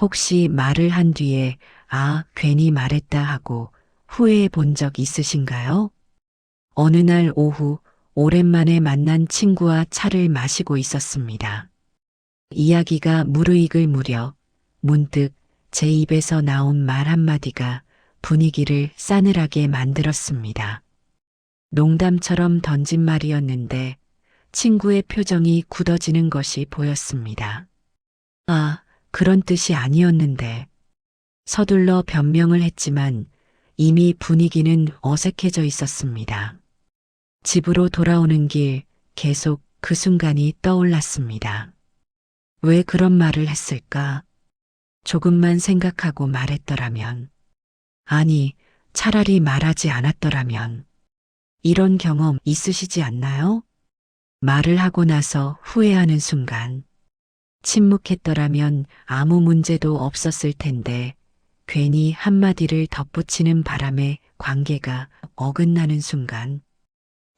혹시 말을 한 뒤에 괜히 말했다 하고 후회해 본 적 있으신가요? 어느 날 오후 오랜만에 만난 친구와 차를 마시고 있었습니다. 이야기가 무르익을 무렵 문득 제 입에서 나온 말 한마디가 분위기를 싸늘하게 만들었습니다. 농담처럼 던진 말이었는데 친구의 표정이 굳어지는 것이 보였습니다. 그런 뜻이 아니었는데. 서둘러 변명을 했지만 이미 분위기는 어색해져 있었습니다. 집으로 돌아오는 길 계속 그 순간이 떠올랐습니다. 왜 그런 말을 했을까? 조금만 생각하고 말했더라면. 아니, 차라리 말하지 않았더라면. 이런 경험 있으시지 않나요? 말을 하고 나서 후회하는 순간. 침묵했더라면 아무 문제도 없었을 텐데 괜히 한마디를 덧붙이는 바람에 관계가 어긋나는 순간.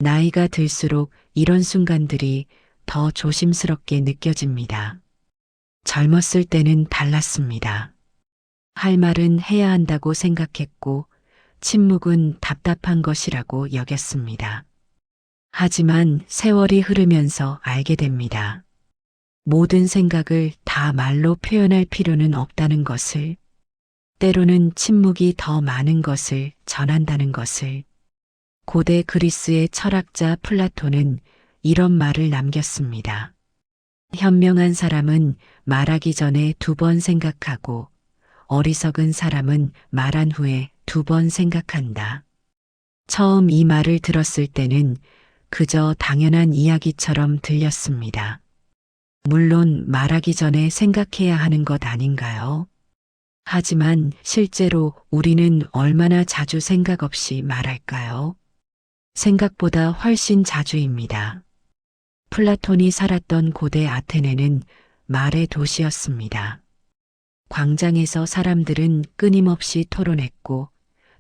나이가 들수록 이런 순간들이 더 조심스럽게 느껴집니다. 젊었을 때는 달랐습니다. 할 말은 해야 한다고 생각했고 침묵은 답답한 것이라고 여겼습니다. 하지만 세월이 흐르면서 알게 됩니다. 모든 생각을 다 말로 표현할 필요는 없다는 것을, 때로는 침묵이 더 많은 것을 전한다는 것을. 고대 그리스의 철학자 플라톤은 이런 말을 남겼습니다. 현명한 사람은 말하기 전에 2번 생각하고 어리석은 사람은 말한 후에 2번 생각한다. 처음 이 말을 들었을 때는 그저 당연한 이야기처럼 들렸습니다. 물론 말하기 전에 생각해야 하는 것 아닌가요? 하지만 실제로 우리는 얼마나 자주 생각 없이 말할까요? 생각보다 훨씬 자주입니다. 플라톤이 살았던 고대 아테네는 말의 도시였습니다. 광장에서 사람들은 끊임없이 토론했고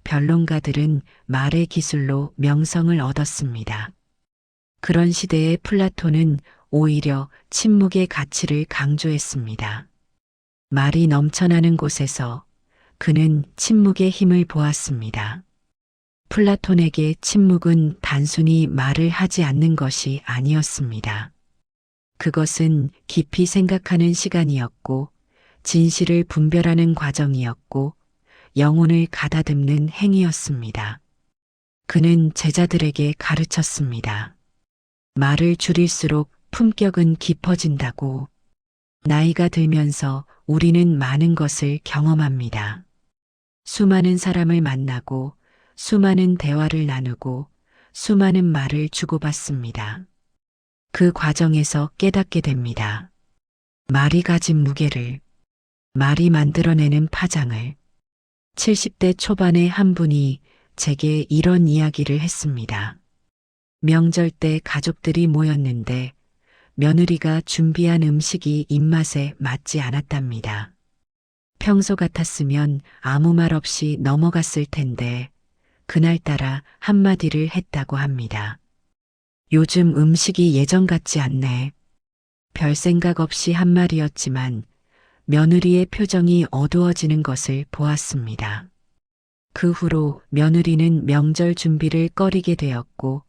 변론가들은 말의 기술로 명성을 얻었습니다. 그런 시대에 플라톤은 오히려 침묵의 가치를 강조했습니다. 말이 넘쳐나는 곳에서 그는 침묵의 힘을 보았습니다. 플라톤에게 침묵은 단순히 말을 하지 않는 것이 아니었습니다. 그것은 깊이 생각하는 시간이었고, 진실을 분별하는 과정이었고, 영혼을 가다듬는 행위였습니다. 그는 제자들에게 가르쳤습니다. 말을 줄일수록 품격은 깊어진다고. 나이가 들면서 우리는 많은 것을 경험합니다. 수많은 사람을 만나고 수많은 대화를 나누고 수많은 말을 주고받습니다. 그 과정에서 깨닫게 됩니다. 말이 가진 무게를, 말이 만들어내는 파장을. 70대 초반의 한 분이 제게 이런 이야기를 했습니다. 명절 때 가족들이 모였는데 며느리가 준비한 음식이 입맛에 맞지 않았답니다. 평소 같았으면 아무 말 없이 넘어갔을 텐데 그날따라 한마디를 했다고 합니다. 요즘 음식이 예전 같지 않네. 별 생각 없이 한 말이었지만 며느리의 표정이 어두워지는 것을 보았습니다. 그 후로 며느리는 명절 준비를 꺼리게 되었고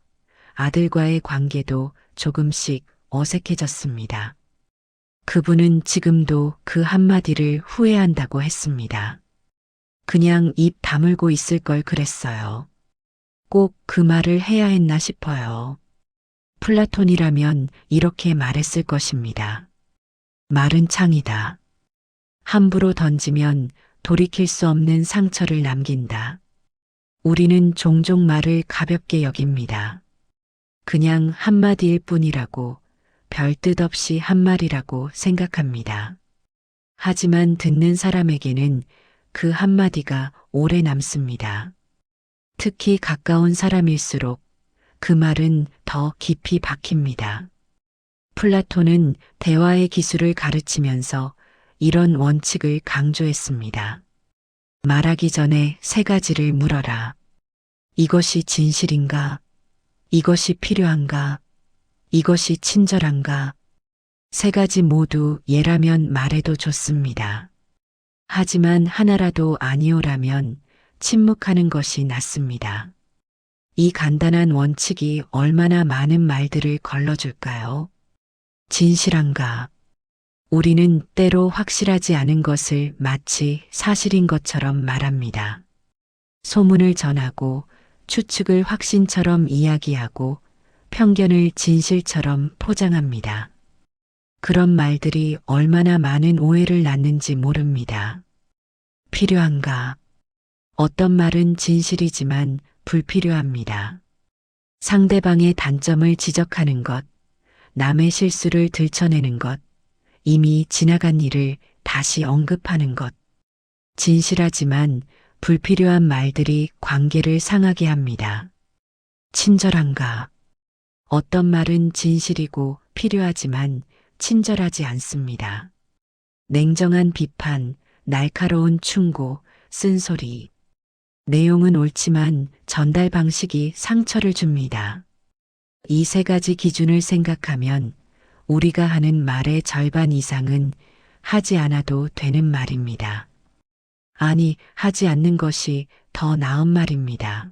아들과의 관계도 조금씩 어색해졌습니다. 그분은 지금도 그 한마디를 후회한다고 했습니다. 그냥 입 다물고 있을 걸 그랬어요. 꼭 그 말을 해야 했나 싶어요. 플라톤이라면 이렇게 말했을 것입니다. 말은 창이다. 함부로 던지면 돌이킬 수 없는 상처를 남긴다. 우리는 종종 말을 가볍게 여깁니다. 그냥 한마디일 뿐이라고, 별 뜻 없이 한 말이라고 생각합니다. 하지만 듣는 사람에게는 그 한마디가 오래 남습니다. 특히 가까운 사람일수록 그 말은 더 깊이 박힙니다. 플라톤은 대화의 기술을 가르치면서 이런 원칙을 강조했습니다. 말하기 전에 3가지를 물어라. 이것이 진실인가? 이것이 필요한가? 이것이 친절한가? 3가지 모두 예라면 말해도 좋습니다. 하지만 하나라도 아니오라면 침묵하는 것이 낫습니다. 이 간단한 원칙이 얼마나 많은 말들을 걸러줄까요? 진실한가? 우리는 때로 확실하지 않은 것을 마치 사실인 것처럼 말합니다. 소문을 전하고 추측을 확신처럼 이야기하고 편견을 진실처럼 포장합니다. 그런 말들이 얼마나 많은 오해를 낳는지 모릅니다. 필요한가? 어떤 말은 진실이지만 불필요합니다. 상대방의 단점을 지적하는 것, 남의 실수를 들춰내는 것, 이미 지나간 일을 다시 언급하는 것. 진실하지만 불필요한 말들이 관계를 상하게 합니다. 친절한가? 어떤 말은 진실이고 필요하지만 친절하지 않습니다. 냉정한 비판, 날카로운 충고, 쓴소리. 내용은 옳지만 전달 방식이 상처를 줍니다. 이 세 가지 기준을 생각하면 우리가 하는 말의 절반 이상은 하지 않아도 되는 말입니다. 아니, 하지 않는 것이 더 나은 말입니다.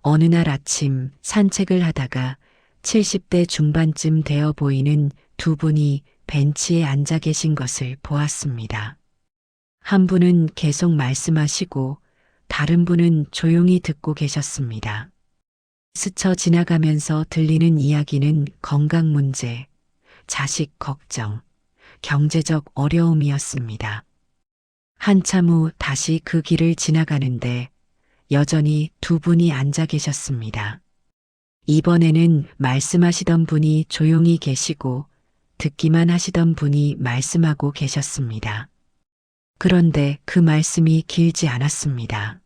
어느 날 아침 산책을 하다가 70대 중반쯤 되어 보이는 두 분이 벤치에 앉아 계신 것을 보았습니다. 한 분은 계속 말씀하시고 다른 분은 조용히 듣고 계셨습니다. 스쳐 지나가면서 들리는 이야기는 건강 문제, 자식 걱정, 경제적 어려움이었습니다. 한참 후 다시 그 길을 지나가는데 여전히 두 분이 앉아 계셨습니다. 이번에는 말씀하시던 분이 조용히 계시고 듣기만 하시던 분이 말씀하고 계셨습니다. 그런데 그 말씀이 길지 않았습니다.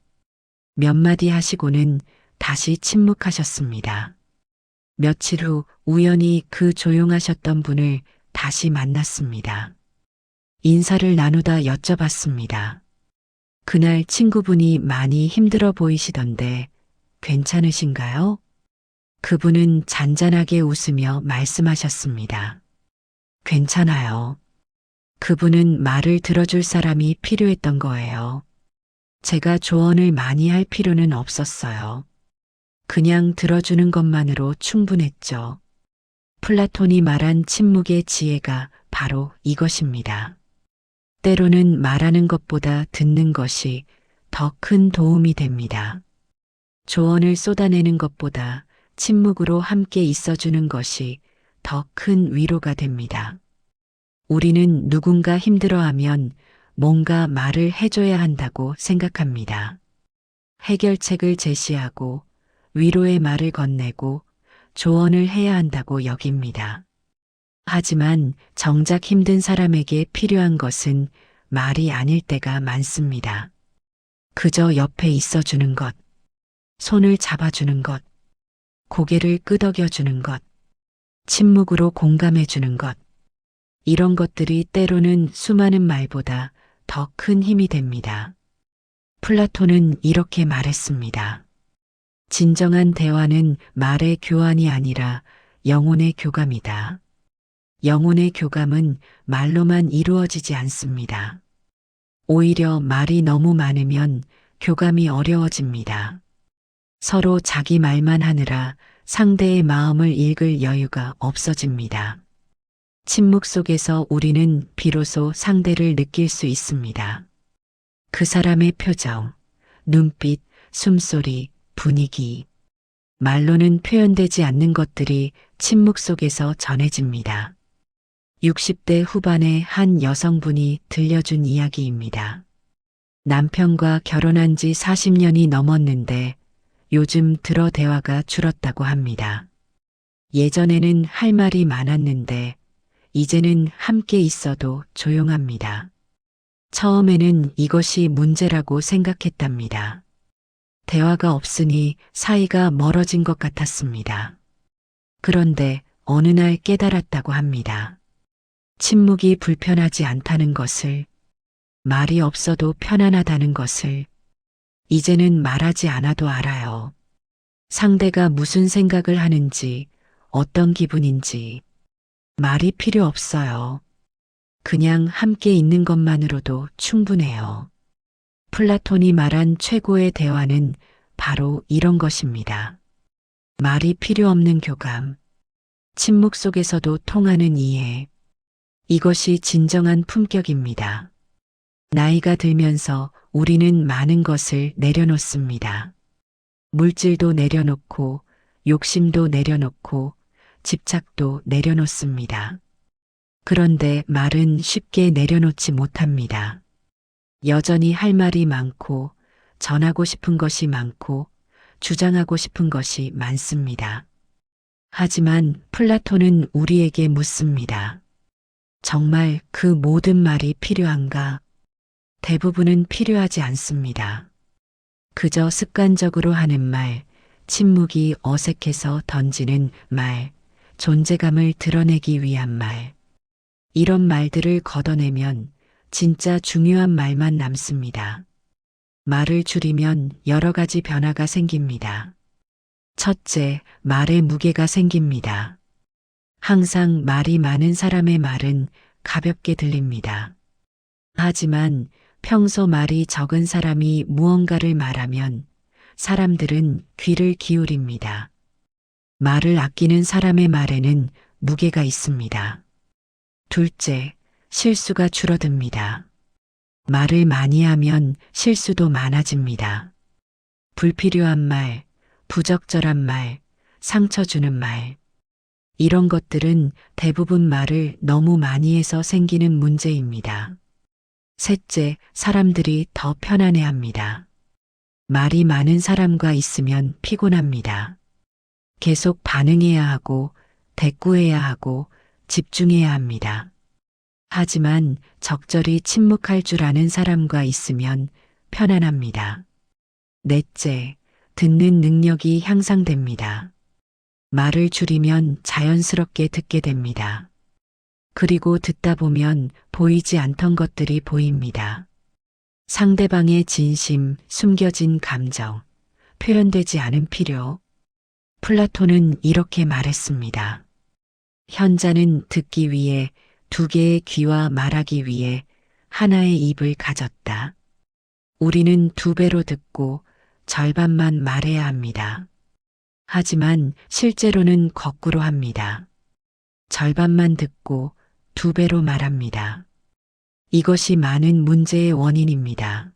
몇 마디 하시고는 다시 침묵하셨습니다. 며칠 후 우연히 그 조용하셨던 분을 다시 만났습니다. 인사를 나누다 여쭤봤습니다. 그날 친구분이 많이 힘들어 보이시던데 괜찮으신가요? 그분은 잔잔하게 웃으며 말씀하셨습니다. 괜찮아요. 그분은 말을 들어줄 사람이 필요했던 거예요. 제가 조언을 많이 할 필요는 없었어요. 그냥 들어주는 것만으로 충분했죠. 플라톤이 말한 침묵의 지혜가 바로 이것입니다. 때로는 말하는 것보다 듣는 것이 더 큰 도움이 됩니다. 조언을 쏟아내는 것보다 침묵으로 함께 있어주는 것이 더 큰 위로가 됩니다. 우리는 누군가 힘들어하면 뭔가 말을 해줘야 한다고 생각합니다. 해결책을 제시하고 위로의 말을 건네고 조언을 해야 한다고 여깁니다. 하지만 정작 힘든 사람에게 필요한 것은 말이 아닐 때가 많습니다. 그저 옆에 있어주는 것, 손을 잡아주는 것, 고개를 끄덕여주는 것, 침묵으로 공감해주는 것. 이런 것들이 때로는 수많은 말보다 더 큰 힘이 됩니다. 플라톤은 이렇게 말했습니다. 진정한 대화는 말의 교환이 아니라 영혼의 교감이다. 영혼의 교감은 말로만 이루어지지 않습니다. 오히려 말이 너무 많으면 교감이 어려워집니다. 서로 자기 말만 하느라 상대의 마음을 읽을 여유가 없어집니다. 침묵 속에서 우리는 비로소 상대를 느낄 수 있습니다. 그 사람의 표정, 눈빛, 숨소리, 분위기. 말로는 표현되지 않는 것들이 침묵 속에서 전해집니다. 60대 후반의 한 여성분이 들려준 이야기입니다. 남편과 결혼한 지 40년이 넘었는데 요즘 들어 대화가 줄었다고 합니다. 예전에는 할 말이 많았는데 이제는 함께 있어도 조용합니다. 처음에는 이것이 문제라고 생각했답니다. 대화가 없으니 사이가 멀어진 것 같았습니다. 그런데 어느 날 깨달았다고 합니다. 침묵이 불편하지 않다는 것을, 말이 없어도 편안하다는 것을, 이제는 말하지 않아도 알아요. 상대가 무슨 생각을 하는지, 어떤 기분인지, 말이 필요 없어요. 그냥 함께 있는 것만으로도 충분해요. 플라톤이 말한 최고의 대화는 바로 이런 것입니다. 말이 필요 없는 교감, 침묵 속에서도 통하는 이해. 이것이 진정한 품격입니다. 나이가 들면서 우리는 많은 것을 내려놓습니다. 물질도 내려놓고, 욕심도 내려놓고, 집착도 내려놓습니다. 그런데 말은 쉽게 내려놓지 못합니다. 여전히 할 말이 많고, 전하고 싶은 것이 많고, 주장하고 싶은 것이 많습니다. 하지만 플라톤은 우리에게 묻습니다. 정말 그 모든 말이 필요한가? 대부분은 필요하지 않습니다. 그저 습관적으로 하는 말, 침묵이 어색해서 던지는 말, 존재감을 드러내기 위한 말. 이런 말들을 걷어내면 진짜 중요한 말만 남습니다. 말을 줄이면 여러 가지 변화가 생깁니다. 첫째, 말의 무게가 생깁니다. 항상 말이 많은 사람의 말은 가볍게 들립니다. 하지만 평소 말이 적은 사람이 무언가를 말하면 사람들은 귀를 기울입니다. 말을 아끼는 사람의 말에는 무게가 있습니다. 둘째, 실수가 줄어듭니다. 말을 많이 하면 실수도 많아집니다. 불필요한 말, 부적절한 말, 상처 주는 말. 이런 것들은 대부분 말을 너무 많이 해서 생기는 문제입니다. 셋째, 사람들이 더 편안해 합니다. 말이 많은 사람과 있으면 피곤합니다. 계속 반응해야 하고, 대꾸해야 하고, 집중해야 합니다. 하지만 적절히 침묵할 줄 아는 사람과 있으면 편안합니다. 넷째, 듣는 능력이 향상됩니다. 말을 줄이면 자연스럽게 듣게 됩니다. 그리고 듣다 보면 보이지 않던 것들이 보입니다. 상대방의 진심, 숨겨진 감정, 표현되지 않은 필요. 플라톤은 이렇게 말했습니다. 현자는 듣기 위해 두 개의 귀와 말하기 위해 하나의 입을 가졌다. 우리는 두 배로 듣고 절반만 말해야 합니다. 하지만 실제로는 거꾸로 합니다. 절반만 듣고 두 배로 말합니다. 이것이 많은 문제의 원인입니다.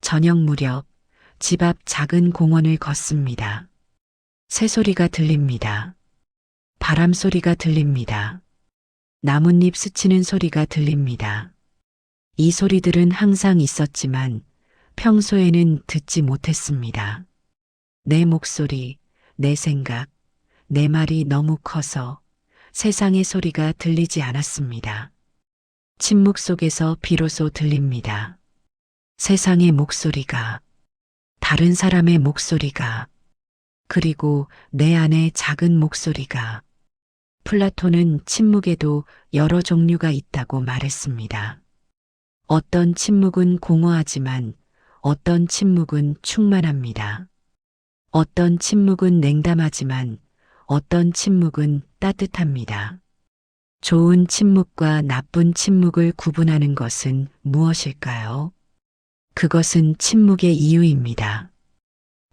저녁 무렵 집 앞 작은 공원을 걷습니다. 새소리가 들립니다. 바람 소리가 들립니다. 나뭇잎 스치는 소리가 들립니다. 이 소리들은 항상 있었지만 평소에는 듣지 못했습니다. 내 목소리, 내 생각, 내 말이 너무 커서 세상의 소리가 들리지 않았습니다. 침묵 속에서 비로소 들립니다. 세상의 목소리가, 다른 사람의 목소리가, 그리고 내 안의 작은 목소리가. 플라톤은 침묵에도 여러 종류가 있다고 말했습니다. 어떤 침묵은 공허하지만 어떤 침묵은 충만합니다. 어떤 침묵은 냉담하지만 어떤 침묵은 따뜻합니다. 좋은 침묵과 나쁜 침묵을 구분하는 것은 무엇일까요? 그것은 침묵의 이유입니다.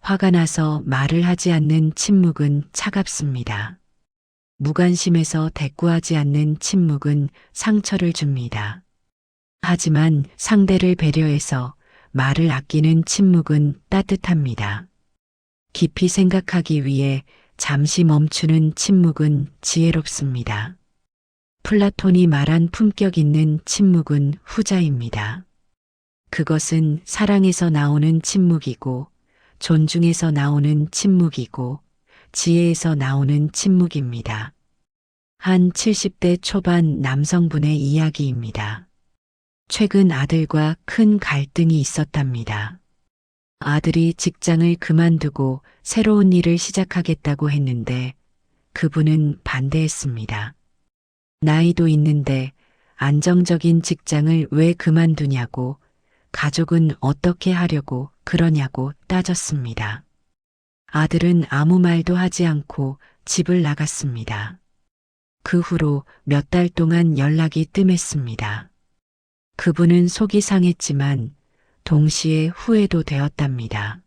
화가 나서 말을 하지 않는 침묵은 차갑습니다. 무관심해서 대꾸하지 않는 침묵은 상처를 줍니다. 하지만 상대를 배려해서 말을 아끼는 침묵은 따뜻합니다. 깊이 생각하기 위해 잠시 멈추는 침묵은 지혜롭습니다. 플라톤이 말한 품격 있는 침묵은 후자입니다. 그것은 사랑에서 나오는 침묵이고, 존중에서 나오는 침묵이고, 지혜에서 나오는 침묵입니다. 한 70대 초반 남성분의 이야기입니다. 최근 아들과 큰 갈등이 있었답니다. 아들이 직장을 그만두고 새로운 일을 시작하겠다고 했는데 그분은 반대했습니다. 나이도 있는데 안정적인 직장을 왜 그만두냐고, 가족은 어떻게 하려고 그러냐고 따졌습니다. 아들은 아무 말도 하지 않고 집을 나갔습니다. 그 후로 몇 달 동안 연락이 뜸했습니다. 그분은 속이 상했지만 동시에 후회도 되었답니다.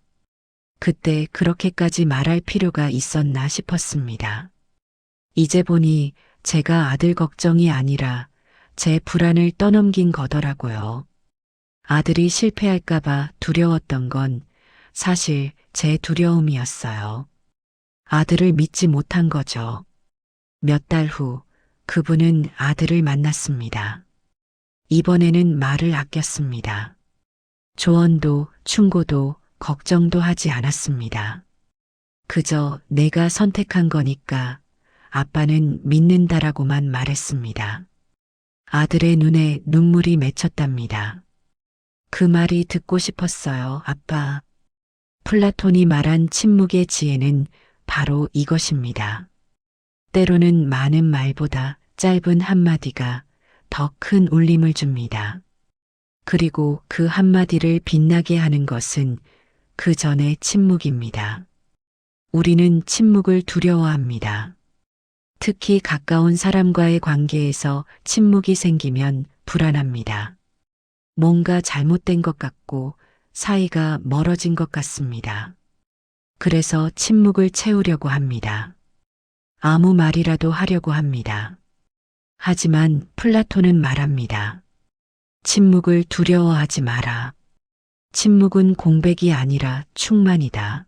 그때 그렇게까지 말할 필요가 있었나 싶었습니다. 이제 보니 제가 아들 걱정이 아니라 제 불안을 떠넘긴 거더라고요. 아들이 실패할까봐 두려웠던 건 사실 제 두려움이었어요. 아들을 믿지 못한 거죠. 몇 달 후 그분은 아들을 만났습니다. 이번에는 말을 아꼈습니다. 조언도 충고도 걱정도 하지 않았습니다. 그저 내가 선택한 거니까 아빠는 믿는다라고만 말했습니다. 아들의 눈에 눈물이 맺혔답니다. 그 말이 듣고 싶었어요, 아빠. 플라톤이 말한 침묵의 지혜는 바로 이것입니다. 때로는 많은 말보다 짧은 한마디가 더 큰 울림을 줍니다. 그리고 그 한마디를 빛나게 하는 것은 그 전의 침묵입니다. 우리는 침묵을 두려워합니다. 특히 가까운 사람과의 관계에서 침묵이 생기면 불안합니다. 뭔가 잘못된 것 같고 사이가 멀어진 것 같습니다. 그래서 침묵을 채우려고 합니다. 아무 말이라도 하려고 합니다. 하지만 플라톤은 말합니다. 침묵을 두려워하지 마라. 침묵은 공백이 아니라 충만이다.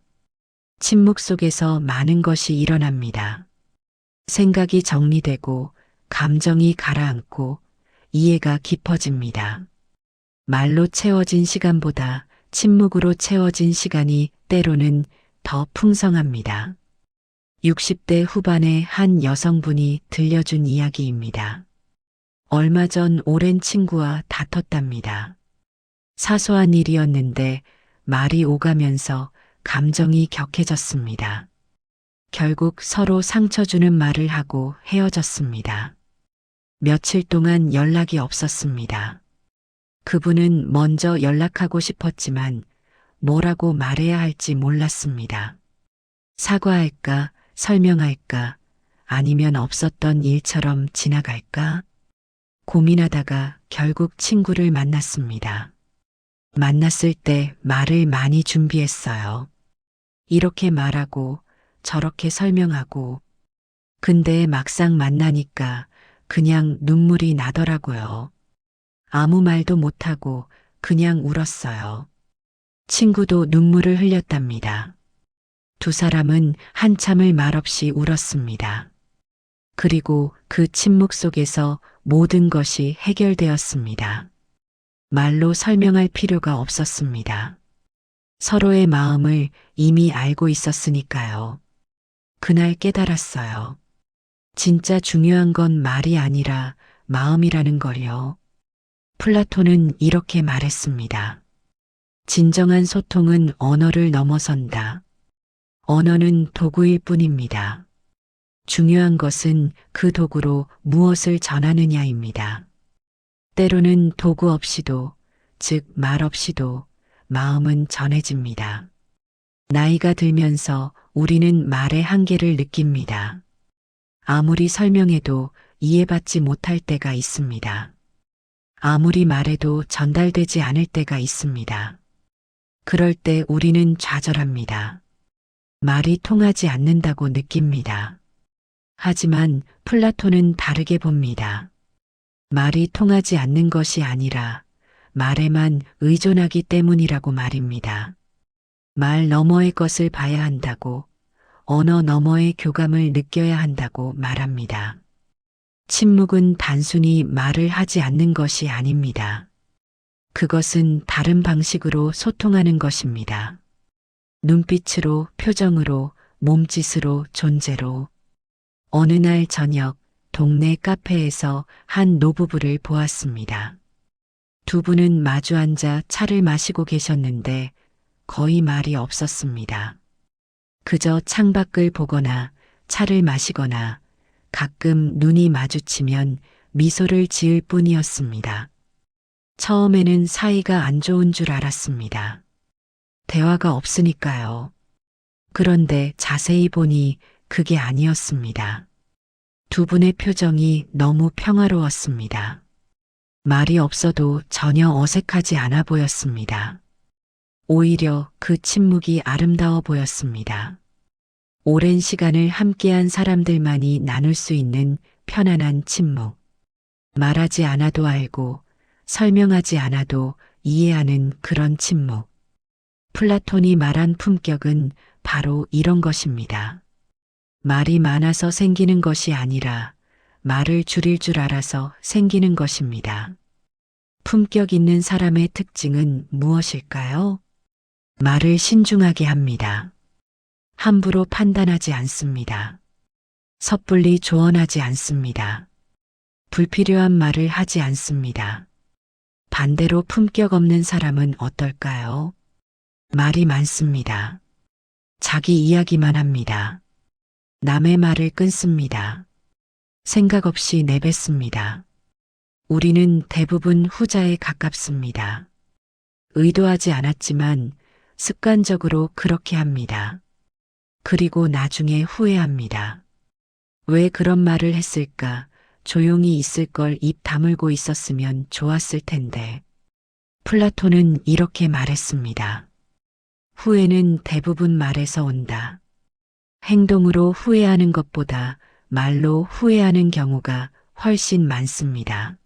침묵 속에서 많은 것이 일어납니다. 생각이 정리되고 감정이 가라앉고 이해가 깊어집니다. 말로 채워진 시간보다 침묵으로 채워진 시간이 때로는 더 풍성합니다. 60대 후반의 한 여성분이 들려준 이야기입니다. 얼마 전 오랜 친구와 다퉜답니다. 사소한 일이었는데 말이 오가면서 감정이 격해졌습니다. 결국 서로 상처 주는 말을 하고 헤어졌습니다. 며칠 동안 연락이 없었습니다. 그분은 먼저 연락하고 싶었지만 뭐라고 말해야 할지 몰랐습니다. 사과할까, 설명할까, 아니면 없었던 일처럼 지나갈까? 고민하다가 결국 친구를 만났습니다. 만났을 때 말을 많이 준비했어요. 이렇게 말하고 저렇게 설명하고, 근데 막상 만나니까 그냥 눈물이 나더라고요. 아무 말도 못하고 그냥 울었어요. 친구도 눈물을 흘렸답니다. 두 사람은 한참을 말없이 울었습니다. 그리고 그 침묵 속에서 모든 것이 해결되었습니다. 말로 설명할 필요가 없었습니다. 서로의 마음을 이미 알고 있었으니까요. 그날 깨달았어요. 진짜 중요한 건 말이 아니라 마음이라는 걸요. 플라톤은 이렇게 말했습니다. 진정한 소통은 언어를 넘어선다. 언어는 도구일 뿐입니다. 중요한 것은 그 도구로 무엇을 전하느냐입니다. 때로는 도구 없이도, 즉 말 없이도 마음은 전해집니다. 나이가 들면서 우리는 말의 한계를 느낍니다. 아무리 설명해도 이해받지 못할 때가 있습니다. 아무리 말해도 전달되지 않을 때가 있습니다. 그럴 때 우리는 좌절합니다. 말이 통하지 않는다고 느낍니다. 하지만 플라톤은 다르게 봅니다. 말이 통하지 않는 것이 아니라 말에만 의존하기 때문이라고 말입니다. 말 너머의 것을 봐야 한다고, 언어 너머의 교감을 느껴야 한다고 말합니다. 침묵은 단순히 말을 하지 않는 것이 아닙니다. 그것은 다른 방식으로 소통하는 것입니다. 눈빛으로, 표정으로, 몸짓으로, 존재로. 어느 날 저녁 동네 카페에서 한 노부부를 보았습니다. 두 분은 마주 앉아 차를 마시고 계셨는데 거의 말이 없었습니다. 그저 창밖을 보거나 차를 마시거나 가끔 눈이 마주치면 미소를 지을 뿐이었습니다. 처음에는 사이가 안 좋은 줄 알았습니다. 대화가 없으니까요. 그런데 자세히 보니 그게 아니었습니다. 두 분의 표정이 너무 평화로웠습니다. 말이 없어도 전혀 어색하지 않아 보였습니다. 오히려 그 침묵이 아름다워 보였습니다. 오랜 시간을 함께한 사람들만이 나눌 수 있는 편안한 침묵. 말하지 않아도 알고 설명하지 않아도 이해하는 그런 침묵. 플라톤이 말한 품격은 바로 이런 것입니다. 말이 많아서 생기는 것이 아니라 말을 줄일 줄 알아서 생기는 것입니다. 품격 있는 사람의 특징은 무엇일까요? 말을 신중하게 합니다. 함부로 판단하지 않습니다. 섣불리 조언하지 않습니다. 불필요한 말을 하지 않습니다. 반대로 품격 없는 사람은 어떨까요? 말이 많습니다. 자기 이야기만 합니다. 남의 말을 끊습니다. 생각 없이 내뱉습니다. 우리는 대부분 후자에 가깝습니다. 의도하지 않았지만 습관적으로 그렇게 합니다. 그리고 나중에 후회합니다. 왜 그런 말을 했을까? 조용히 있을 걸 입 다물고 있었으면 좋았을 텐데. 플라톤은 이렇게 말했습니다. 후회는 대부분 말에서 온다. 행동으로 후회하는 것보다 말로 후회하는 경우가 훨씬 많습니다.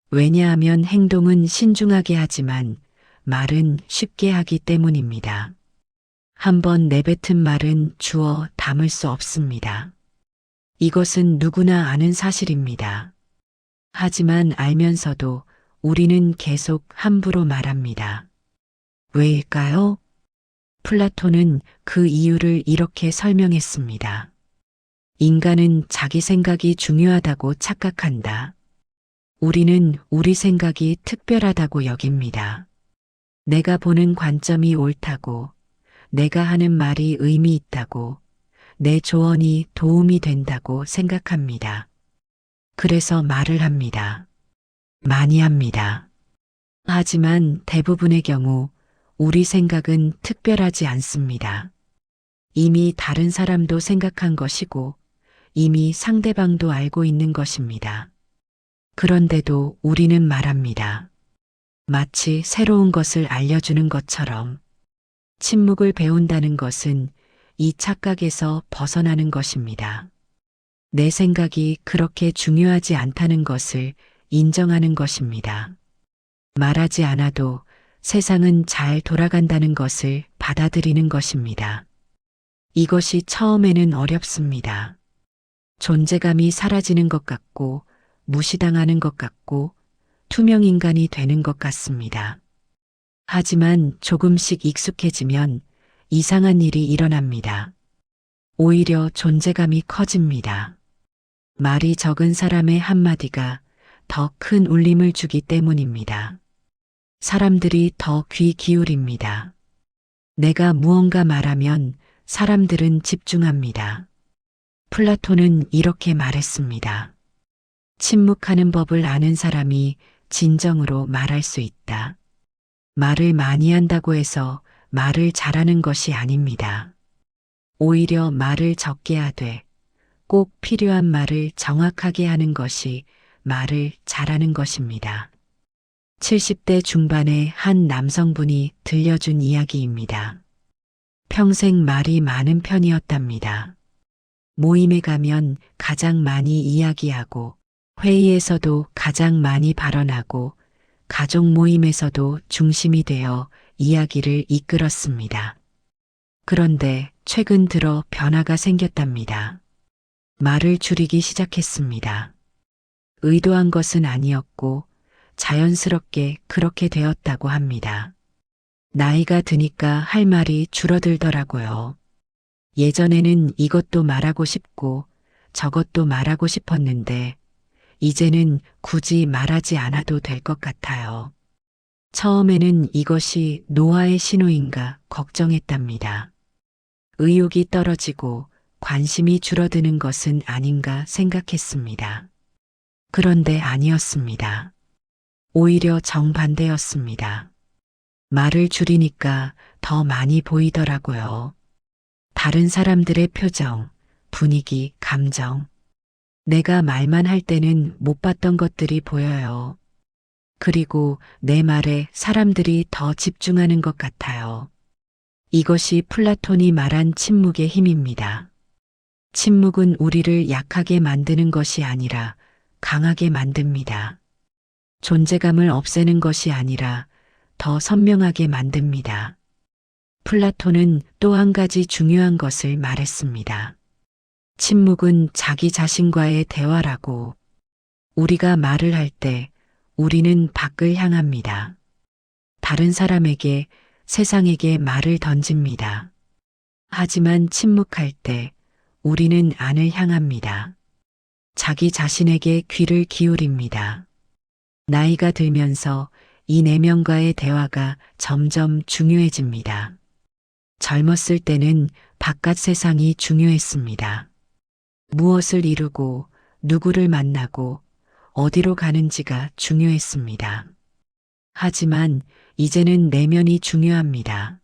왜냐하면 행동은 신중하게 하지만 말은 쉽게 하기 때문입니다. 한번 내뱉은 말은 주워 담을 수 없습니다. 이것은 누구나 아는 사실입니다. 하지만 알면서도 우리는 계속 함부로 말합니다. 왜일까요? 플라톤은 그 이유를 이렇게 설명했습니다. 인간은 자기 생각이 중요하다고 착각한다. 우리는 우리 생각이 특별하다고 여깁니다. 내가 보는 관점이 옳다고, 내가 하는 말이 의미 있다고, 내 조언이 도움이 된다고 생각합니다. 그래서 말을 합니다. 많이 합니다. 하지만 대부분의 경우 우리 생각은 특별하지 않습니다. 이미 다른 사람도 생각한 것이고 이미 상대방도 알고 있는 것입니다. 그런데도 우리는 말합니다. 마치 새로운 것을 알려주는 것처럼. 침묵을 배운다는 것은 이 착각에서 벗어나는 것입니다. 내 생각이 그렇게 중요하지 않다는 것을 인정하는 것입니다. 말하지 않아도 세상은 잘 돌아간다는 것을 받아들이는 것입니다. 이것이 처음에는 어렵습니다. 존재감이 사라지는 것 같고 무시당하는 것 같고 투명 인간이 되는 것 같습니다. 하지만 조금씩 익숙해지면 이상한 일이 일어납니다. 오히려 존재감이 커집니다. 말이 적은 사람의 한마디가 더 큰 울림을 주기 때문입니다. 사람들이 더 귀 기울입니다. 내가 무언가 말하면 사람들은 집중합니다. 플라톤은 이렇게 말했습니다. 침묵하는 법을 아는 사람이 진정으로 말할 수 있다. 말을 많이 한다고 해서 말을 잘하는 것이 아닙니다. 오히려 말을 적게 하되 꼭 필요한 말을 정확하게 하는 것이 말을 잘하는 것입니다. 70대 중반의 한 남성분이 들려준 이야기입니다. 평생 말이 많은 편이었답니다. 모임에 가면 가장 많이 이야기하고 회의에서도 가장 많이 발언하고 가족 모임에서도 중심이 되어 이야기를 이끌었습니다. 그런데 최근 들어 변화가 생겼답니다. 말을 줄이기 시작했습니다. 의도한 것은 아니었고 자연스럽게 그렇게 되었다고 합니다. 나이가 드니까 할 말이 줄어들더라고요. 예전에는 이것도 말하고 싶고 저것도 말하고 싶었는데 이제는 굳이 말하지 않아도 될 것 같아요. 처음에는 이것이 노화의 신호인가 걱정했답니다. 의욕이 떨어지고 관심이 줄어드는 것은 아닌가 생각했습니다. 그런데 아니었습니다. 오히려 정반대였습니다. 말을 줄이니까 더 많이 보이더라고요. 다른 사람들의 표정, 분위기, 감정. 내가 말만 할 때는 못 봤던 것들이 보여요. 그리고 내 말에 사람들이 더 집중하는 것 같아요. 이것이 플라톤이 말한 침묵의 힘입니다. 침묵은 우리를 약하게 만드는 것이 아니라 강하게 만듭니다. 존재감을 없애는 것이 아니라 더 선명하게 만듭니다. 플라톤은 또 한 가지 중요한 것을 말했습니다. 침묵은 자기 자신과의 대화라고. 우리가 말을 할 때 우리는 밖을 향합니다. 다른 사람에게, 세상에게 말을 던집니다. 하지만 침묵할 때 우리는 안을 향합니다. 자기 자신에게 귀를 기울입니다. 나이가 들면서 이 내면과의 대화가 점점 중요해집니다. 젊었을 때는 바깥 세상이 중요했습니다. 무엇을 이루고 누구를 만나고 어디로 가는지가 중요했습니다. 하지만 이제는 내면이 중요합니다.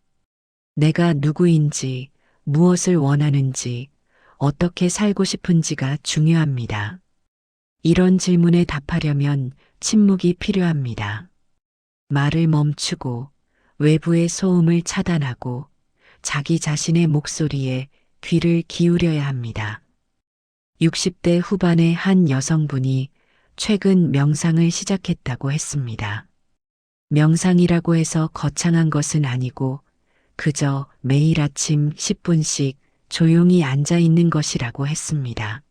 내가 누구인지, 무엇을 원하는지, 어떻게 살고 싶은지가 중요합니다. 이런 질문에 답하려면 침묵이 필요합니다. 말을 멈추고 외부의 소음을 차단하고 자기 자신의 목소리에 귀를 기울여야 합니다. 60대 후반의 한 여성분이 최근 명상을 시작했다고 했습니다. 명상이라고 해서 거창한 것은 아니고 그저 매일 아침 10분씩 조용히 앉아 있는 것이라고 했습니다.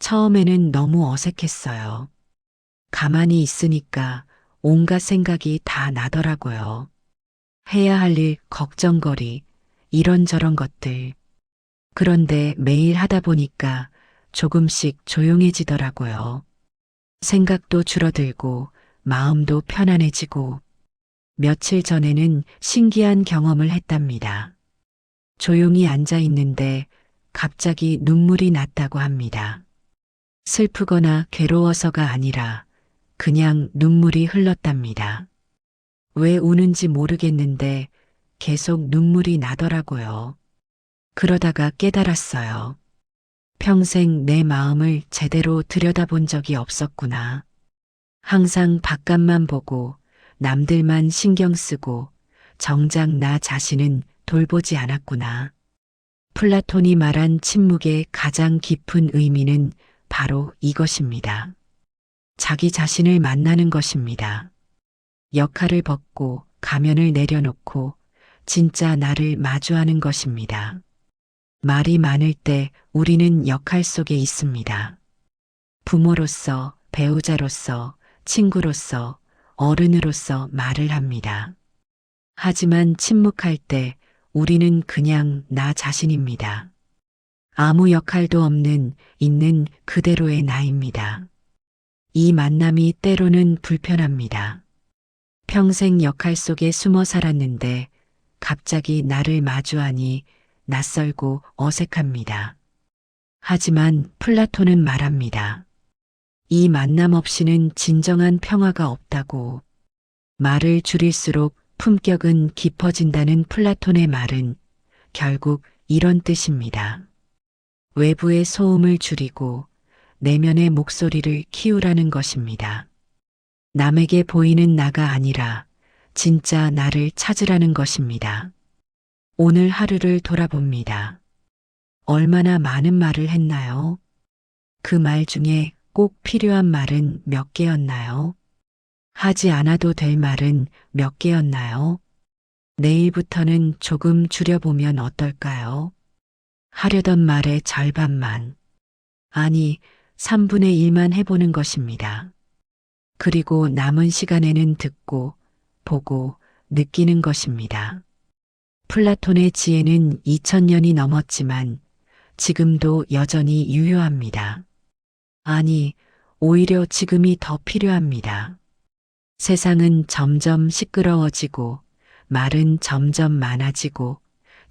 처음에는 너무 어색했어요. 가만히 있으니까 온갖 생각이 다 나더라고요. 해야 할 일, 걱정거리, 이런저런 것들. 그런데 매일 하다 보니까 조금씩 조용해지더라고요. 생각도 줄어들고 마음도 편안해지고 며칠 전에는 신기한 경험을 했답니다. 조용히 앉아 있는데 갑자기 눈물이 났다고 합니다. 슬프거나 괴로워서가 아니라 그냥 눈물이 흘렀답니다. 왜 우는지 모르겠는데 계속 눈물이 나더라고요. 그러다가 깨달았어요. 평생 내 마음을 제대로 들여다본 적이 없었구나. 항상 바깥만 보고 남들만 신경 쓰고 정작 나 자신은 돌보지 않았구나. 플라톤이 말한 침묵의 가장 깊은 의미는 바로 이것입니다. 자기 자신을 만나는 것입니다. 역할을 벗고 가면을 내려놓고 진짜 나를 마주하는 것입니다. 말이 많을 때 우리는 역할 속에 있습니다. 부모로서, 배우자로서, 친구로서, 어른으로서 말을 합니다. 하지만 침묵할 때 우리는 그냥 나 자신입니다. 아무 역할도 없는 있는 그대로의 나입니다. 이 만남이 때로는 불편합니다. 평생 역할 속에 숨어 살았는데 갑자기 나를 마주하니 낯설고 어색합니다. 하지만 플라톤은 말합니다. 이 만남 없이는 진정한 평화가 없다고. 말을 줄일수록 품격은 깊어진다는 플라톤의 말은 결국 이런 뜻입니다. 외부의 소음을 줄이고 내면의 목소리를 키우라는 것입니다. 남에게 보이는 나가 아니라 진짜 나를 찾으라는 것입니다. 오늘 하루를 돌아봅니다. 얼마나 많은 말을 했나요? 그 말 중에 꼭 필요한 말은 몇 개였나요? 하지 않아도 될 말은 몇 개였나요? 내일부터는 조금 줄여보면 어떨까요? 하려던 말의 절반만, 아니 3분의 1만 해보는 것입니다. 그리고 남은 시간에는 듣고, 보고, 느끼는 것입니다. 플라톤의 지혜는 2000년이 넘었지만 지금도 여전히 유효합니다. 아니, 오히려 지금이 더 필요합니다. 세상은 점점 시끄러워지고 말은 점점 많아지고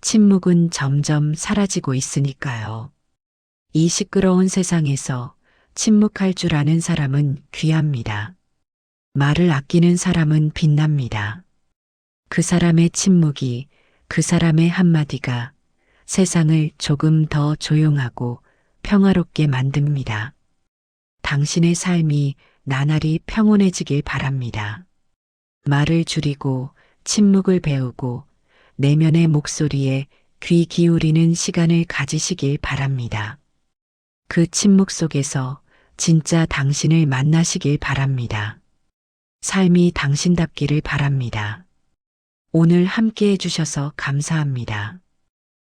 침묵은 점점 사라지고 있으니까요. 이 시끄러운 세상에서 침묵할 줄 아는 사람은 귀합니다. 말을 아끼는 사람은 빛납니다. 그 사람의 침묵이, 그 사람의 한마디가 세상을 조금 더 조용하고 평화롭게 만듭니다. 당신의 삶이 나날이 평온해지길 바랍니다. 말을 줄이고 침묵을 배우고 내면의 목소리에 귀 기울이는 시간을 가지시길 바랍니다. 그 침묵 속에서 진짜 당신을 만나시길 바랍니다. 삶이 당신답기를 바랍니다. 오늘 함께 해주셔서 감사합니다.